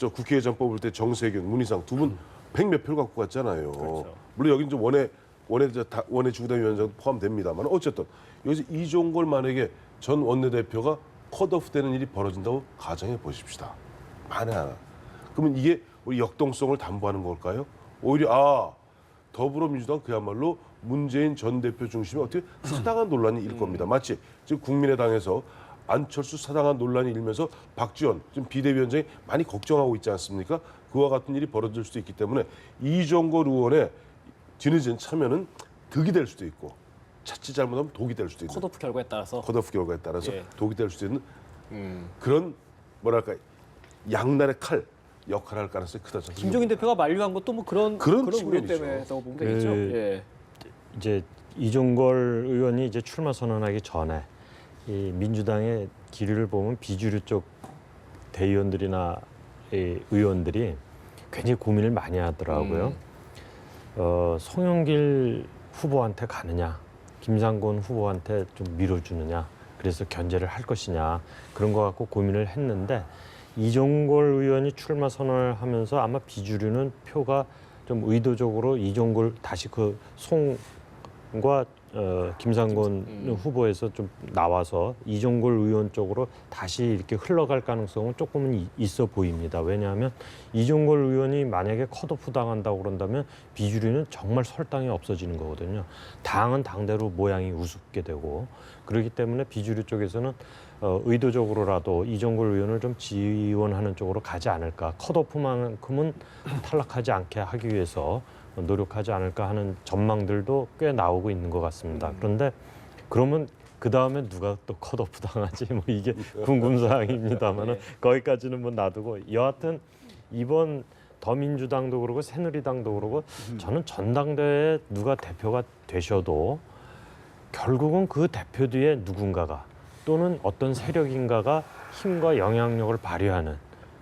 국회의장 뽑을 때 정세균, 문희상 두 분 100몇 표를 갖고 갔잖아요. 그렇죠. 물론 여기 이제 원외 주구단 위원장 포함됩니다만 어쨌든 여기서 이종걸 만약에 전 원내대표가 컷오프 되는 일이 벌어진다고 가정해 보십시다. 만에 하나. 그러면 이게 우리 역동성을 담보하는 걸까요? 오히려 더불어민주당 그야말로 문재인 전 대표 중심의 어떻게 사당한 논란이 일 겁니다. 마치 지금 국민의당에서 안철수 사당한 논란이 일면서 박지원 지금 비대위원장이 많이 걱정하고 있지 않습니까? 그와 같은 일이 벌어질 수도 있기 때문에 이종걸 의원의 뒤늦은 참여는 득이 될 수도 있고 자칫 잘못하면 독이 될 수도 있는 컷오프 결과에 따라서 독이 될 수도 있는 그런 뭐랄까 양날의 칼 역할을 할 가능성이 크다. 김종인 대표가 만류한 것도 그런 우려 때문에라고 보면 되겠죠. 이제 이종걸 의원이 이제 출마 선언하기 전에 이 민주당의 기류를 보면 비주류 쪽 대의원들이나 의원들이 굉장히 고민을 많이 하더라고요. 송영길 후보한테 가느냐 김상곤 후보한테 좀 밀어주느냐, 그래서 견제를 할 것이냐, 그런 거 갖고 고민을 했는데 이종걸 의원이 출마 선언을 하면서 아마 비주류는 표가 좀 의도적으로 이종걸 다시 그 송과 김상곤 후보에서 좀 나와서 이종걸 의원 쪽으로 다시 이렇게 흘러갈 가능성은 조금은 있어 보입니다. 왜냐하면 이종걸 의원이 만약에 컷오프 당한다고 그런다면 비주류는 정말 설당이 없어지는 거거든요. 당은 당대로 모양이 우습게 되고, 그렇기 때문에 비주류 쪽에서는 의도적으로라도 이종걸 의원을 좀 지원하는 쪽으로 가지 않을까, 컷오프만큼은 탈락하지 않게 하기 위해서 노력하지 않을까 하는 전망들도 꽤 나오고 있는 것 같습니다. 그런데 그러면 그 다음에 누가 또 컷오프 당하지, 뭐 이게 궁금사항입니다만은 거기까지는 뭐 놔두고, 여하튼 이번 더민주당도 그러고 새누리당도 그러고 저는 전당대회에 누가 대표가 되셔도 결국은 그 대표 뒤에 누군가가 또는 어떤 세력인가가 힘과 영향력을 발휘하는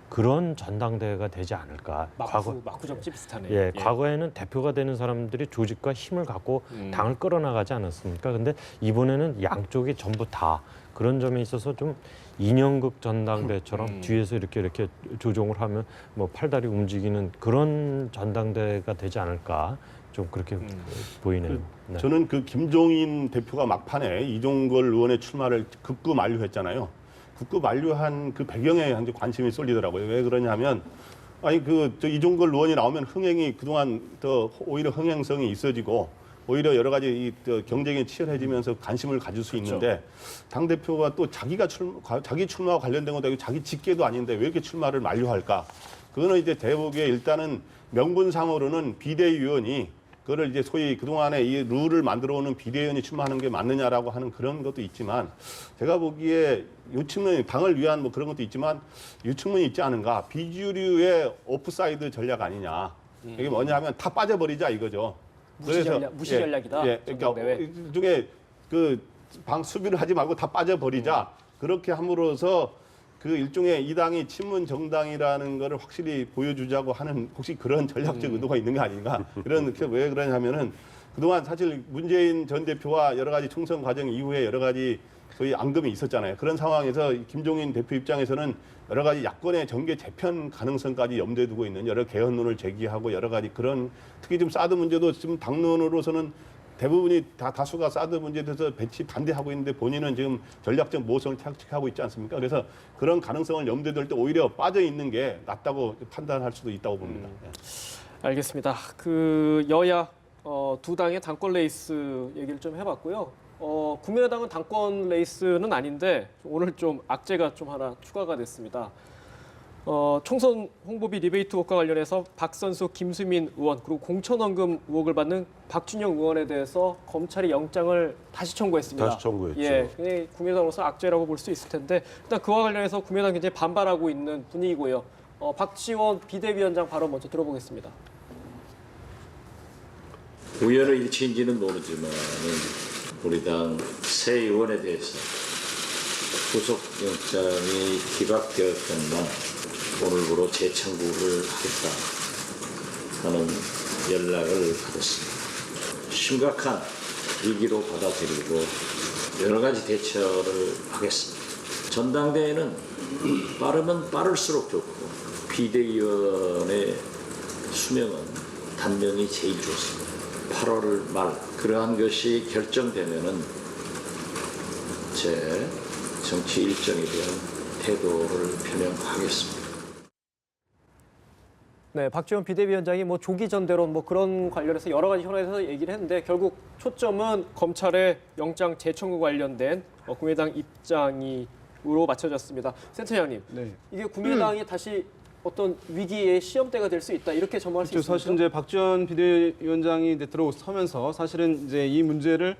그런 전당대회가 되지 않을까. 마쿠 접지 비슷하네요. 예, 과거에는 대표가 되는 사람들이 조직과 힘을 갖고 당을 끌어나가지 않았습니까? 근데 이번에는 양쪽이 전부 다 그런 점에 있어서 좀 인형극 전당대회처럼 뒤에서 이렇게 조종을 하면 뭐 팔다리 움직이는 그런 전당대회가 되지 않을까. 좀 그렇게 보이네요. 네. 저는 그 김종인 대표가 막판에 이종걸 의원의 출마를 극구 만류했잖아요. 극구 만류한 그 배경에 이제 관심이 쏠리더라고요. 왜 그러냐면, 아니 저 이종걸 의원이 나오면 흥행이 그동안 더 오히려 흥행성이 있어지고 오히려 여러 가지 경쟁이 치열해지면서 관심을 가질 수 있는데, 당 대표가 또 자기 출마와 관련된 것도 아니고 자기 직계도 아닌데 왜 이렇게 출마를 만류할까? 그거는 이제 대북에 일단은 명분상으로는 비대위원이 그거를 이제 소위 그동안에 이 룰을 만들어 오는 비대위원이 출마하는 게 맞느냐라고 하는 그런 것도 있지만, 제가 보기에 요측면 당을 위한 뭐 그런 것도 있지만 유측면이 있지 않은가. 비주류의 오프사이드 전략 아니냐. 이게 뭐냐면 다 빠져버리자 이거죠. 무시 전략이다. 예, 그러니까 일종의 방 수비를 하지 말고 다 빠져버리자. 그렇게 함으로써 그 일종의 이 당이 친문 정당이라는 거를 확실히 보여주자고 하는 혹시 그런 전략적 의도가 있는 게 아닌가. 이런 왜 그러냐면은 그동안 사실 문재인 전 대표와 여러 가지 총선 과정 이후에 여러 가지 소위 앙금이 있었잖아요. 그런 상황에서 김종인 대표 입장에서는 여러 가지 야권의 정계 재편 가능성까지 염두에 두고 있는 여러 개헌론을 제기하고 여러 가지 그런, 특히 좀 사드 문제도 지금 당론으로서는 대부분이 다수가 사드 문제에 대해서 배치 반대하고 있는데 본인은 지금 전략적 모성을 착취하고 있지 않습니까? 그래서 그런 가능성을 염두에 둘 때 오히려 빠져 있는 게 낫다고 판단할 수도 있다고 봅니다. 알겠습니다. 그 여야 두 당의 당권 레이스 얘기를 좀 해봤고요. 국민의당은 당권 레이스는 아닌데 오늘 좀 악재가 좀 하나 추가가 됐습니다. 총선 홍보비 리베이트 의혹과 관련해서 박선수, 김수민 의원 그리고 공천원금 의혹을 받는 박준영 의원에 대해서 검찰이 영장을 다시 청구했습니다. 다시 청구했죠. 예, 국민의당으로서 악재라고 볼 수 있을 텐데 일단 그와 관련해서 국민의당 굉장히 반발하고 있는 분위기고요. 박지원 비대위원장 발언 먼저 들어보겠습니다. 우연의 일치인지는 모르지만 우리 당 새 의원에 대해서 구속영장이 기각되었던 날 오늘부로 재청구를 하겠다 하는 연락을 받았습니다. 심각한 위기로 받아들이고 여러 가지 대처를 하겠습니다. 전당대회는 빠르면 빠를수록 좋고 비대위원의 수명은 단명이 제일 좋습니다. 8월 말 그러한 것이 결정되면은 제 정치 일정에 대한 태도를 표명하겠습니다. 네, 박지원 비대위원장이 뭐 조기 전대론 뭐 그런 관련해서 여러 가지 현안에서 얘기를 했는데 결국 초점은 검찰의 영장 재청구 관련된 국민의당 입장으로 맞춰졌습니다. 센터장님, 네. 이게 국민의당이 다시 어떤 위기의 시험대가 될 수 있다 이렇게 전망할 수 있습니까? 사실 이제 박지원 비대위원장이 들어서면서 사실은 이제 이 문제를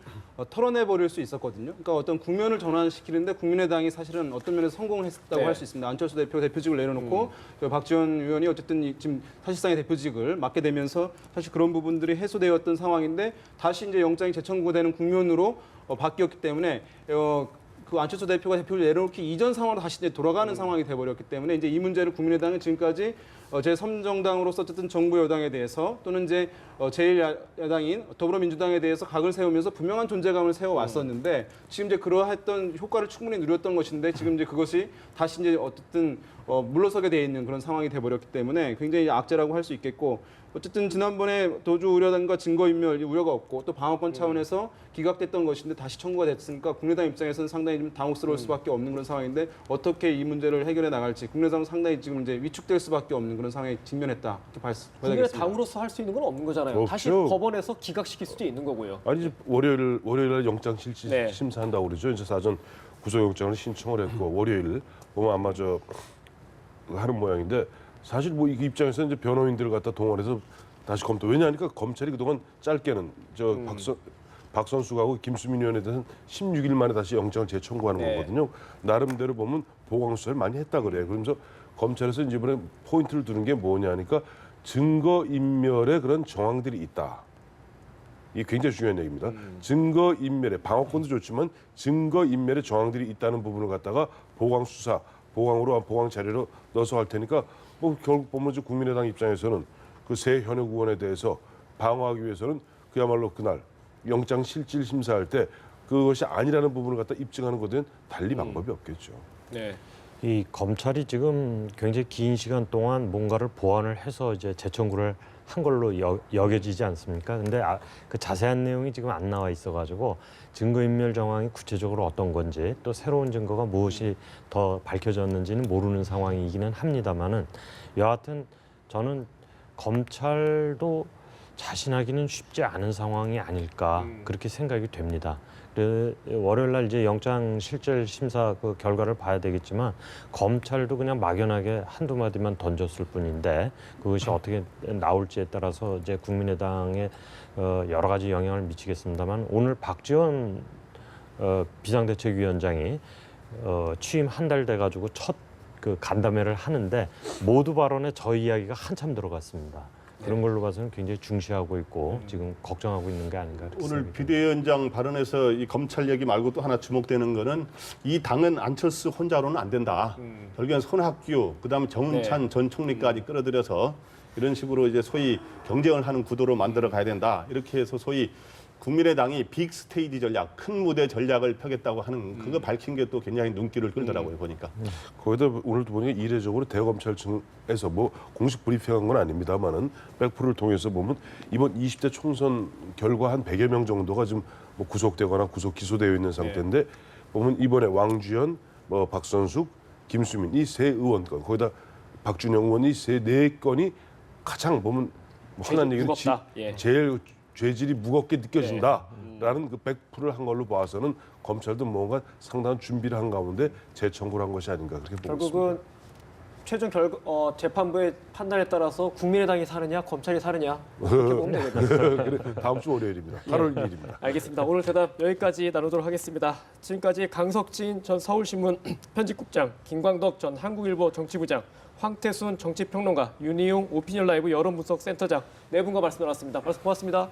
털어내 버릴 수 있었거든요. 그러니까 어떤 국면을 전환시키는데 국민의당이 사실은 어떤 면에서 성공했다고 할 수 있습니다. 안철수 대표 대표직을 내려놓고 박지원 의원이 어쨌든 지금 사실상의 대표직을 맡게 되면서 사실 그런 부분들이 해소되었던 상황인데 다시 이제 영장이 재청구되는 국면으로 바뀌었기 때문에 그 안철수 대표가 대표를 내려놓기 이전 상황으로 다시 이제 돌아가는 상황이 돼버렸기 때문에 이제 이 문제를 국민의당은 지금까지 제3정당으로서 어쨌든 정부 여당에 대해서 또는 이제 제1야당인 더불어민주당에 대해서 각을 세우면서 분명한 존재감을 세워왔었는데 지금 이제 그러했던 효과를 충분히 누렸던 것인데 지금 이제 그것이 다시 이제 어쨌든 물러서게 돼 있는 그런 상황이 돼버렸기 때문에 굉장히 악재라고 할 수 있겠고 어쨌든 지난번에 도주 우려단과 증거인멸 우려가 없고 또 방어권 차원에서 기각됐던 것인데 다시 청구가 됐으니까 국민의당 입장에서는 상당히 좀 당혹스러울 수밖에 없는 그런 상황인데 어떻게 이 문제를 해결해 나갈지 국민의당은 상당히 지금 이제 위축될 수밖에 없는 그런 상황에 직면했다 이렇게 봐야겠습니다. 국민의당으로서 할 수 있는 건 없는 거잖아요. 다시 없죠. 법원에서 기각시킬 수도 있는 거고요. 아니 이제 월요일날 영장 실질 네. 심사한다고 그러죠. 이제 사전 구속영장을 신청을 했고 월요일 보면 아마 저 하는 모양인데 사실 뭐 이 입장에서 이제 변호인들을 갖다 동원해서 다시 검토. 왜냐하니까 검찰이 그동안 짧게는 저 박선수하고 김수민 의원에 대해서는 16일 만에 다시 영장을 재청구하는 네. 거거든요. 나름대로 보면 보강 수사를 많이 했다 그래요. 그러면서 검찰에서 이제 이번에 포인트를 두는 게 뭐냐니까 증거 인멸의 그런 정황들이 있다. 이게 굉장히 중요한 얘기입니다. 증거 인멸의 방어권도 좋지만 증거 인멸의 정황들이 있다는 부분을 갖다가 보강 수사, 보강으로 보강 자료로 넣어서 할 테니까 뭐 결국 보면 이제 국민의당 입장에서는 그 새 현역 의원에 대해서 방어하기 위해서는 그야말로 그날 영장 실질 심사할 때 그것이 아니라는 부분을 갖다 입증하는 것은 달리 방법이 없겠죠. 네. 이 검찰이 지금 굉장히 긴 시간 동안 뭔가를 보완을 해서 이제 재청구를 한 걸로 여겨지지 않습니까? 근데 그 자세한 내용이 지금 안 나와 있어가지고 증거인멸 정황이 구체적으로 어떤 건지 또 새로운 증거가 무엇이 더 밝혀졌는지는 모르는 상황이기는 합니다만은 여하튼 저는 검찰도 자신하기는 쉽지 않은 상황이 아닐까 그렇게 생각이 됩니다. 월요일 날 이제 영장 실질 심사 그 결과를 봐야 되겠지만 검찰도 그냥 막연하게 한두 마디만 던졌을 뿐인데 그것이 어떻게 나올지에 따라서 이제 국민의당에 여러 가지 영향을 미치겠습니다만 오늘 박지원 비상대책위원장이 취임 한 달 돼가지고 첫 그 간담회를 하는데 모두 발언에 저 이야기가 한참 들어갔습니다. 그런 걸로 봐서는 굉장히 중시하고 있고 지금 걱정하고 있는 게 아닌가 그렇게 오늘 생각이 듭니다. 비대위원장 발언에서 이 검찰 얘기 말고 또 하나 주목되는 거는 이 당은 안철수 혼자로는 안 된다. 결국엔 손학규, 그다음에 정운찬 전 총리까지 끌어들여서 이런 식으로 이제 소위 경쟁을 하는 구도로 만들어 가야 된다. 이렇게 해서 소위 국민의당이 빅 스테이지 전략, 큰 무대 전략을 펴겠다고 하는 그거 밝힌 게 또 굉장히 눈길을 끌더라고요 보니까. 거기다 오늘도 보니까 이례적으로 대검찰청에서 뭐 공식 브리핑한 건 아닙니다만은 백프를 통해서 보면 이번 20대 총선 결과 한 100여 명 정도가 지금 뭐 구속되거나 구속 기소되어 있는 상태인데 보면 이번에 왕주현, 뭐 박선숙, 김수민 이 세 의원 건 거기다 박준영 의원 이 네 건이 가장 보면 뭐 흔한 얘기로 제일 죄질이 무겁게 느껴진다라는 그 100%를 한 걸로 봐서는 검찰도 뭔가 상당한 준비를 한 가운데 재청구를 한 것이 아닌가 그렇게 보고 있습니다. 결국은 최종 재판부의 판단에 따라서 국민의당이 사느냐 검찰이 사느냐 그렇게 보면 되겠네요. 그래, 다음 주 월요일입니다. 8월 1일입니다. 알겠습니다. 오늘 대답 여기까지 나누도록 하겠습니다. 지금까지 강석진 전 서울신문 편집국장, 김광덕 전 한국일보 정치부장, 황태순 정치평론가, 윤희용 오피니언라이브 여론분석센터장 네 분과 말씀 나눴습니다. 고맙습니다.